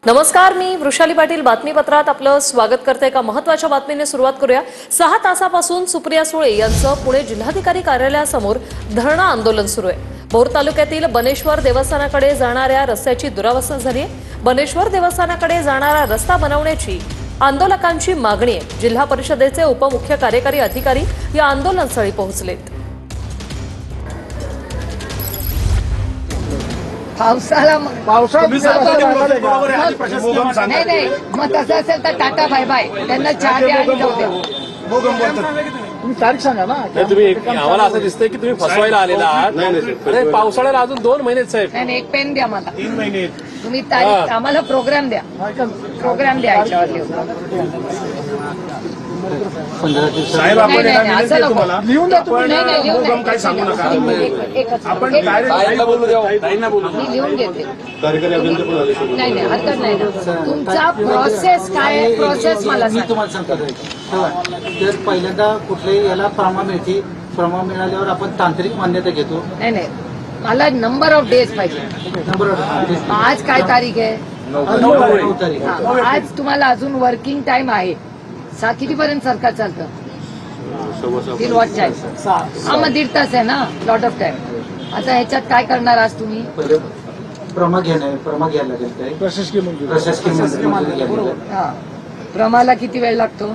नमस्कार, मी वृषाली पाटील बातमीपत्रात आपलं स्वागत करते। एका महत्त्वाच्या बातमीने सुरुवात करूया। 6 तासापासून सुप्रिया सुळे यांचं पुणे जिल्हाधिकारी कार्यालयासमोर धरणं आंदोलन सुरू आहे। भोर तालुक्यातील बनेश्वर देवस्थानाकडे जाणाऱ्या रस्त्याची दुरावस्था झाली आहे। बनेश्वर देवस्थानाकडे जाणारा रस्ता बनवण्याची आंदोलकांची मागणी आहे। जिल्हा परिषदेचे उपमुख्य कार्यकारी अधिकारी या आंदोलनस्थळी पोहोचलेत। पावसाला नाही नाही, मग तसं असेल तर टाटा बाय बाय, त्यांना चहा द्या आणि जाऊ द्या। तुम्ही तारीख सांगा ना। तुम्ही आम्हाला असं दिसतंय की तुम्ही फसवायला आलेला आहात। अरे पावसाळ्याला अजून 2 महिनेच साहेब। नाही, एक पेन द्या मला। 3 महिने तुम्ही तारीख आम्हाला प्रोग्राम द्या, प्रोग्राम द्या याच्यावर साहेब आपण तुम्हाला लिहून द्या। लिहून काय सांगू नका आपण मी लिहून घेते। नाही नाही, हरकत नाही ना। तुमचा प्रोसेस काय आहे, प्रोसेस मला मी तुम्हाला सांगतो। तर पहिल्यांदा कुठल्याही याला प्रमा मिळते, प्रमा मिळाल्यावर आपण तांत्रिक मान्यता घेतो। नाही नाही, मला नंबर ऑफ डेज पाहिजे। आज काय तारीख आहे? 9 तारीख। आज तुम्हाला अजून वर्किंग टाइम आहे। कितीपर्यंत सरकार चालतं? Till what time? हा, मग 1.5 तास आहे ना, लॉट ऑफ टाइम। आता ह्याच्यात काय करणार आज तुम्ही? प्रमा घ्यायला लागेल, काय प्रशासकीय मंजुरी प्रशासकीय मंजुरी घ्यायला लागेल। हा, प्रमाला किती वेळ लागतो?